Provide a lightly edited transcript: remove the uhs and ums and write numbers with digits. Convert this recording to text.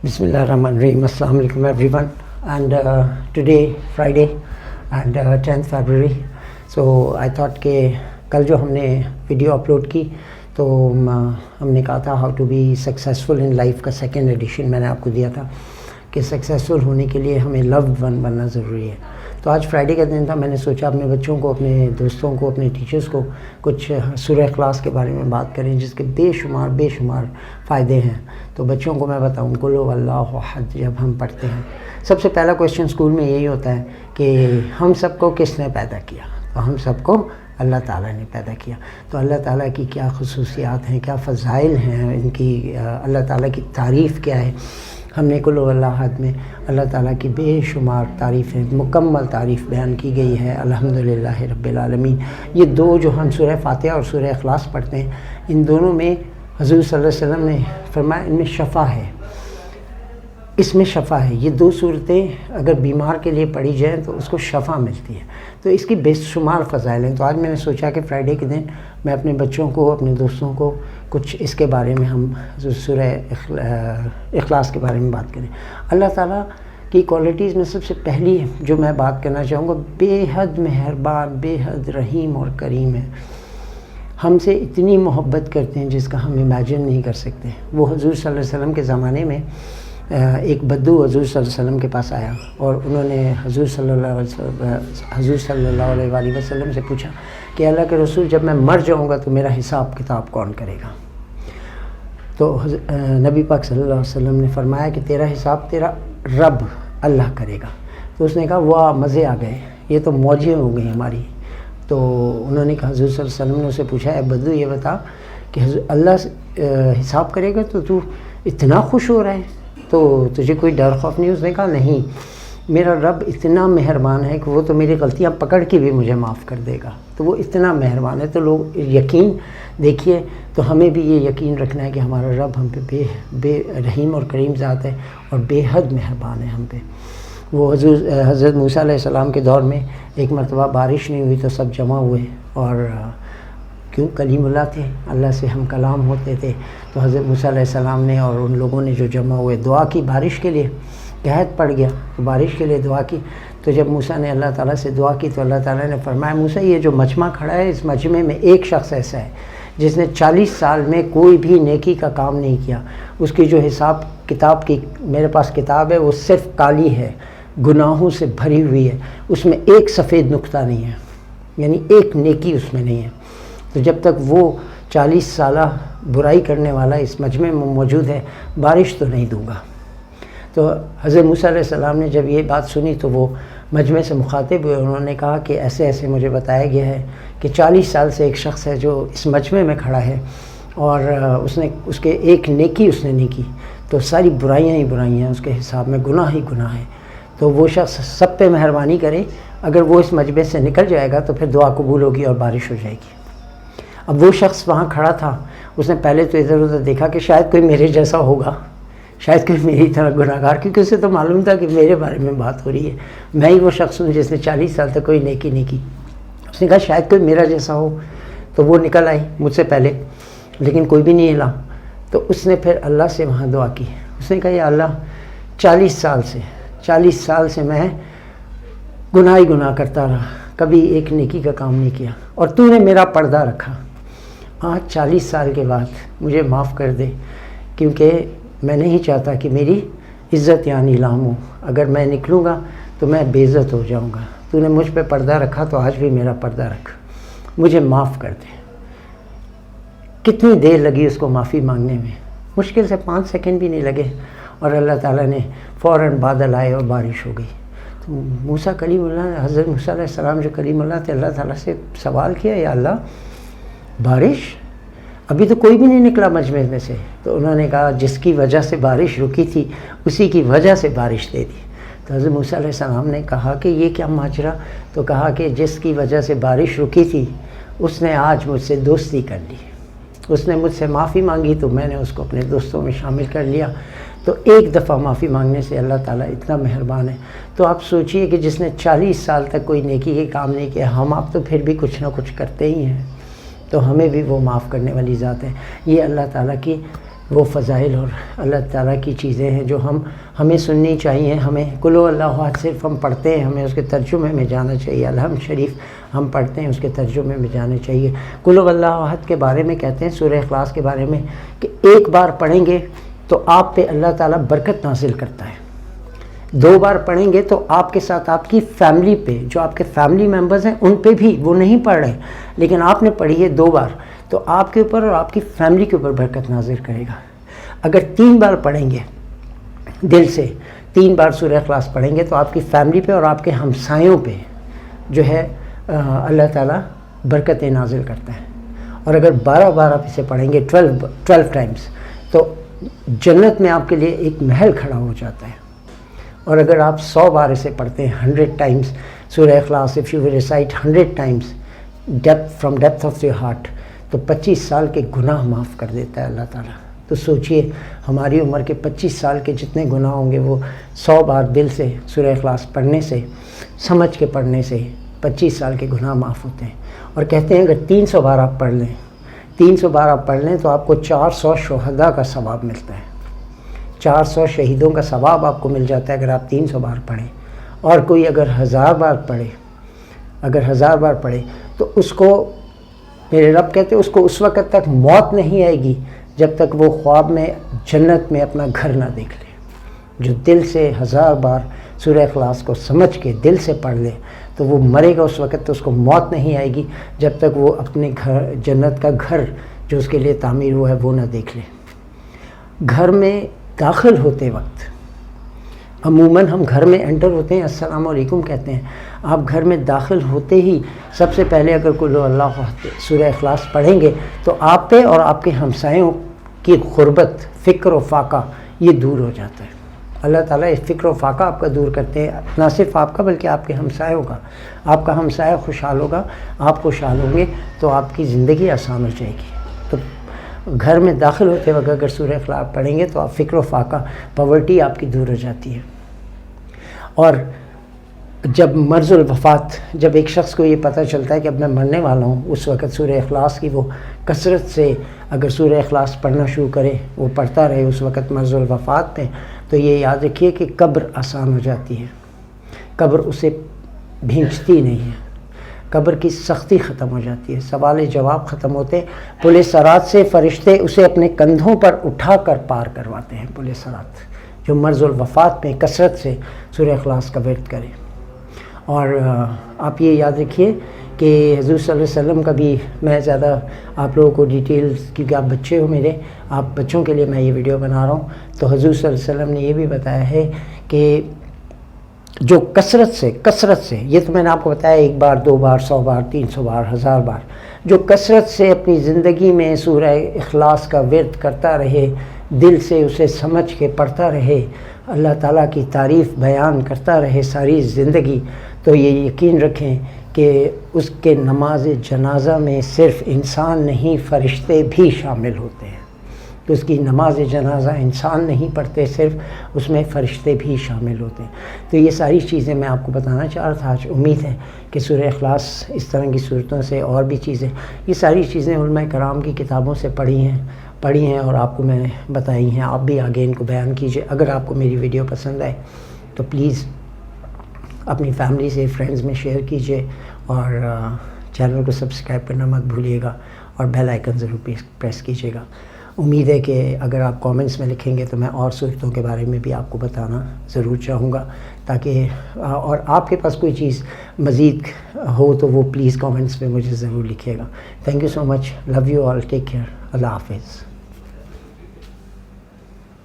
Bismillahirrahmanirrahim. Assalamu alaikum everyone. And today Friday and 10th February. So I thought कि कल जो हमने video upload की तो हमने कहा था how to be successful in life का सेकेंड एडिशन मैंने आपको दिया था कि सक्सेसफुल होने के लिए हमें लव्ड वन बनना ज़रूरी है। तो आज फ्राइडे का दिन था, मैंने सोचा अपने बच्चों को, अपने दोस्तों को, अपने टीचर्स को कुछ सूरह इखलास के बारे में बात करें जिसके बेशुमार फ़ायदे हैं। तो बच्चों को मैं बताऊँ कुल हुवल्लाहु अहद जब हम पढ़ते हैं, सबसे पहला क्वेश्चन स्कूल में यही होता है कि हम सबको किसने पैदा किया। तो हम सबको अल्लाह ताला ने पैदा किया। तो अल्लाह ताला की क्या खुसूसियात हैं, क्या फ़ज़ाइल हैं इनकी, अल्लाह ताला की तारीफ़ क्या है। हमने कुल हुवल्लाहु अहद में अल्लाह ताला की बेशुमार तारीफ़ें, मुकम्मल तारीफ़ बयान की गई है। अल्हम्दुलिल्लाहि रब्बिल आलमीन। ये दो जो हम सूरह फातिहा और सूरह इखलास पढ़ते हैं, इन दोनों में हुज़ूर सल्लल्लाहु अलैहि वसल्लम ने फरमाया इनमें शफ़ा है, इसमें शफ़ा है। ये दो सूरतें अगर बीमार के लिए पढ़ी जाएँ तो उसको शफ़ा मिलती है। तो इसकी बेशुमार फ़ज़ाइल हैं। तो आज मैंने सोचा कि फ्राइडे के दिन मैं अपने बच्चों को, अपने दोस्तों को कुछ इसके बारे में हम सूरह इखलास के बारे में बात करें। अल्लाह ताला की क्वालिटीज़ में सबसे पहली जो मैं बात करना चाहूँगा, बेहद मेहरबान, बेहद रहीम और करीम है। हमसे इतनी मोहब्बत करते हैं जिसका हम इमेजिन नहीं कर सकते। वो हुज़ूर सल्लल्लाहु अलैहि वसल्लम के ज़माने में एक बद्दू हुज़ूर सल्लल्लाहु अलैहि वसल्लम के पास आया और उन्होंने हुज़ूर सल्लल्लाहु अलैहि वसल्लम से पूछा कि अल्लाह के रसूल, जब मैं मर जाऊँगा तो मेरा हिसाब किताब कौन करेगा। तो नबी पाक सल्लल्लाहु अलैहि वसल्लम ने फरमाया कि तेरा हिसाब तेरा रब अल्लाह करेगा। तो उसने कहा वाह, मज़े आ गए, ये तो मौजें हो गई हमारी। तो उन्होंने कहा, हुज़ूर सल्लल्लाहु अलैहि वसल्लम ने उसे पूछा, ए बद्दू ये बता कि अल्लाह हिसाब करेगा तो तू इतना खुश हो रहा है, तो तुझे कोई डर खौफ नहीं। उसने कहा नहीं, मेरा रब इतना मेहरबान है कि वो तो मेरी गलतियां पकड़ के भी मुझे माफ़ कर देगा। तो वो इतना मेहरबान है। तो लोग यकीन देखिए, तो हमें भी ये यकीन रखना है कि हमारा रब हम पे रहीम और करीम ज़ात है और बेहद मेहरबान है हम पे। वो हज़रत मूसा अलैहिस्सलाम के दौर में एक मरतबा बारिश नहीं हुई तो सब जमा हुए और क्यों कलीमुल्लाह थे, अल्लाह से हम कलाम होते थे। तो हज़रत मूसा अलैहिस्सलाम ने और उन लोगों ने जो जमा हुए दुआ की बारिश के लिए, कहत पड़ गया तो बारिश के लिए दुआ की। तो जब मूसा ने अल्लाह ताला से दुआ की तो अल्लाह ताला ने फरमाया, मूसा ये जो मजमा खड़ा है, इस मजमे में एक शख्स ऐसा है जिसने 40 साल में कोई भी नेकी का काम नहीं किया। उसकी जो हिसाब किताब की मेरे पास किताब है वो सिर्फ काली है, गुनाहों से भरी हुई है, उसमें एक सफ़ेद नुक्ता नहीं है, यानी एक नेकी उसमें नहीं है। तो जब तक वो 40 साला बुराई करने वाला इस मजमे में मौजूद है, बारिश तो नहीं दूंगा। तो हज़रत मूसा अलैहिस्सलाम ने जब ये बात सुनी तो वो मजमे से मुखातिब हुए। उन्होंने कहा कि ऐसे ऐसे मुझे बताया गया है कि 40 साल से एक शख्स है जो इस मजमे में खड़ा है और उसने उसके एक नेकी उसने नहीं की, तो सारी बुराइयाँ ही बुराइयाँ हैं, उसके हिसाब में गुनाह ही गुनाह है। तो वो शख्स सब पे मेहरबानी करे, अगर वो इस मजमे से निकल जाएगा तो फिर दुआ कबूल होगी और बारिश हो जाएगी। अब वो शख्स वहाँ खड़ा था, उसने पहले तो इधर उधर देखा कि शायद कोई मेरे जैसा होगा, शायद कोई मेरी तरह गुनाहगार, क्योंकि उसे तो मालूम था कि मेरे बारे में बात हो रही है, मैं ही वो शख्स हूँ जिसने 40 साल तक कोई नेकी नहीं की। उसने कहा शायद कोई मेरा जैसा हो। तो वो निकल आई मुझसे पहले, लेकिन कोई भी नहीं हिला। तो उसने फिर अल्लाह से वहाँ दुआ की। उसने कहा या अल्लाह, 40 साल से मैं गुनाह ही गुनाह करता रहा, कभी एक नेकी का काम नहीं किया और तूने मेरा पर्दा रखा। आज 40 साल के बाद मुझे माफ़ कर दे, क्योंकि मैं नहीं चाहता कि मेरी इज़्ज़त या नीलाम हो। अगर मैं निकलूँगा तो मैं बेइज्जत हो जाऊँगा। तूने मुझ पे पर्दा रखा तो आज भी मेरा पर्दा रख, मुझे माफ़ कर दे। कितनी देर लगी उसको माफ़ी मांगने में, मुश्किल से 5 सेकंड भी नहीं लगे और अल्लाह ताला ने फ़ौरन बादल आए और बारिश हो गई। तो मूसा कलीमुल्लाह, हज़रत मूसा अलैहिस्सलाम जो कलीमुल्लाह थे, अल्लाह ताला से सवाल किया या अल्लाह, बारिश अभी तो कोई भी नहीं निकला मजमे में से। तो उन्होंने कहा जिसकी वजह से बारिश रुकी थी उसी की वजह से बारिश दे दी। तो हज़रत मूसा अलैहिस्सलाम ने कहा कि ये क्या माजरा। तो कहा कि जिसकी वजह से बारिश रुकी थी उसने आज मुझसे दोस्ती कर ली, उसने मुझसे माफ़ी मांगी तो मैंने उसको अपने दोस्तों में शामिल कर लिया। तो एक दफ़ा माफ़ी मांगने से अल्लाह ताला इतना मेहरबान है। तो आप सोचिए कि जिसने 40 साल तक कोई नेकी के काम नहीं किया, हम आप तो फिर भी कुछ ना कुछ करते ही हैं, तो हमें भी वो माफ़ करने वाली ज़ात है। ये अल्लाह ताला की وہ فضائل اور اللہ تعالیٰ کی چیزیں ہیں جو ہمیں سننی چاہیے. ہمیں قل هو اللہ احد صرف ہم پڑھتے ہیں, ہمیں اس کے ترجمے میں جانا چاہیے. الحمد شریف ہم پڑھتے ہیں, اس کے ترجمے میں جانا چاہیے. قل هو اللہ احد کے بارے میں کہتے ہیں سورہ اخلاص کے بارے میں کہ ایک بار پڑھیں گے تو آپ پہ اللہ تعالیٰ برکت نازل کرتا ہے. 2 بار پڑھیں گے تو آپ کے ساتھ آپ کی فیملی پہ, جو آپ کے فیملی ممبرز ہیں ان پہ بھی, وہ نہیں پڑھ رہے لیکن آپ نے پڑھی ہے 2 بار, تو آپ کے اوپر اور آپ کی فیملی کے اوپر برکت نازل کرے گا. اگر 3 بار پڑھیں گے دل سے, 3 بار سورہ اخلاص پڑھیں گے تو آپ کی فیملی پہ اور آپ کے ہمسایوں پہ جو ہے اللہ تعالیٰ برکتیں نازل کرتا ہے. اور اگر 12 بار آپ اسے پڑھیں گے 12 ٹائمز تو جنت میں آپ کے لیے ایک محل کھڑا ہو جاتا ہے. اور اگر آپ 100 بار اسے پڑھتے ہیں 100 ٹائمز سورہ اخلاص, if you will recite 100 times from depth of your heart, تو 25 سال کے گناہ معاف کر دیتا ہے اللہ تعالیٰ. تو سوچئے ہماری عمر کے 25 سال کے جتنے گناہ ہوں گے وہ 100 بار دل سے سورہ اخلاص پڑھنے سے, سمجھ کے پڑھنے سے 25 سال کے گناہ معاف ہوتے ہیں. اور کہتے ہیں اگر 300 بار آپ پڑھ لیں, 300 بار آپ پڑھ لیں تو آپ کو 400 شہداء کا ثواب ملتا ہے. 400 شہیدوں کا ثواب آپ کو مل جاتا ہے اگر آپ 300 بار پڑھیں. اور کوئی اگر 1000 بار پڑھے, اگر 1000 بار پڑھے تو اس کو, میرے رب کہتے ہیں اس کو اس وقت تک موت نہیں آئے گی جب تک وہ خواب میں جنت میں اپنا گھر نہ دیکھ لے. جو دل سے 1000 بار سورہ اخلاص کو سمجھ کے دل سے پڑھ لے تو وہ مرے گا اس وقت, تو اس کو موت نہیں آئے گی جب تک وہ اپنے گھر, جنت کا گھر جو اس کے لیے تعمیر ہوا ہے وہ نہ دیکھ لے. گھر میں داخل ہوتے وقت, عموماً ہم گھر میں انٹر ہوتے ہیں السلام علیکم کہتے ہیں. آپ گھر میں داخل ہوتے ہی سب سے پہلے اگر قل هو اللہ احد سورہ اخلاص پڑھیں گے تو آپ پہ اور آپ کے ہمسایوں کی غربت, فکر و فاقہ یہ دور ہو جاتا ہے. اللہ تعالیٰ اس فکر و فاقہ آپ کا دور کرتے ہیں, نہ صرف آپ کا بلکہ آپ کے ہمسایوں کا. آپ کا ہمسایہ خوشحال ہوگا, آپ خوشحال ہوں گے تو آپ کی زندگی آسان ہو جائے گی. تو گھر میں داخل ہوتے وقت اگر سورہ اخلاص پڑھیں گے تو آپ فکر و فاقہ, پاورٹی آپ کی دور ہو جاتی ہے. اور جب مرض الوفات, جب ایک شخص کو یہ پتہ چلتا ہے کہ اب میں مرنے والا ہوں, اس وقت سورہ اخلاص کی وہ کثرت سے اگر سورہ اخلاص پڑھنا شروع کرے, وہ پڑھتا رہے اس وقت مرض الوفات میں, تو یہ یاد رکھیے کہ قبر آسان ہو جاتی ہے. قبر اسے بھینچتی نہیں ہے, قبر کی سختی ختم ہو جاتی ہے, سوال جواب ختم ہوتے, پل صراط سے فرشتے اسے اپنے کندھوں پر اٹھا کر پار کرواتے ہیں. پل صراط جو مرض الوفات میں کثرت سے سورہ اخلاص کا ورد کرے. اور آپ یہ یاد رکھیے کہ حضور صلی اللہ علیہ وسلم کا بھی, میں زیادہ آپ لوگوں کو ڈیٹیلز, کیونکہ آپ بچے ہو میرے, آپ بچوں کے لیے میں یہ ویڈیو بنا رہا ہوں, تو حضور صلی اللہ علیہ وسلم نے یہ بھی بتایا ہے کہ جو کثرت سے, یہ تو میں نے آپ کو بتایا 1 بار 2 بار 100 بار 300 بار 1000 بار, جو کثرت سے اپنی زندگی میں سورہ اخلاص کا ورد کرتا رہے, دل سے اسے سمجھ کے پڑھتا رہے, اللہ تعالیٰ کی تعریف بیان کرتا رہے ساری زندگی, تو یہ یقین رکھیں کہ اس کے نماز جنازہ میں صرف انسان نہیں فرشتے بھی شامل ہوتے ہیں. کہ اس کی نماز جنازہ انسان نہیں پڑھتے, صرف اس میں فرشتے بھی شامل ہوتے ہیں. تو یہ ساری چیزیں میں آپ کو بتانا چاہ رہا تھا. آج امید ہے کہ سورہ اخلاص, اس طرح کی صورتوں سے اور بھی چیزیں, یہ ساری چیزیں علماء کرام کی کتابوں سے پڑھی ہیں اور آپ کو میں نے بتائی ہیں. آپ بھی آگے ان کو بیان کیجئے. اگر آپ کو میری ویڈیو پسند آئے تو پلیز اپنی فیملی سے, فرینڈز میں شیئر کیجئے, اور چینل کو سبسکرائب کرنا مت بھولیے گا, اور بیل آئیکن ضرور پریس کیجئے گا. امید ہے کہ اگر آپ کامنٹس میں لکھیں گے تو میں اور صورتوں کے بارے میں بھی آپ کو بتانا ضرور چاہوں گا, تاکہ اور آپ کے پاس کوئی چیز مزید ہو تو وہ پلیز کامنٹس میں مجھے ضرور لکھیے گا. Thank you so much, love you all, take care, اللہ حافظ.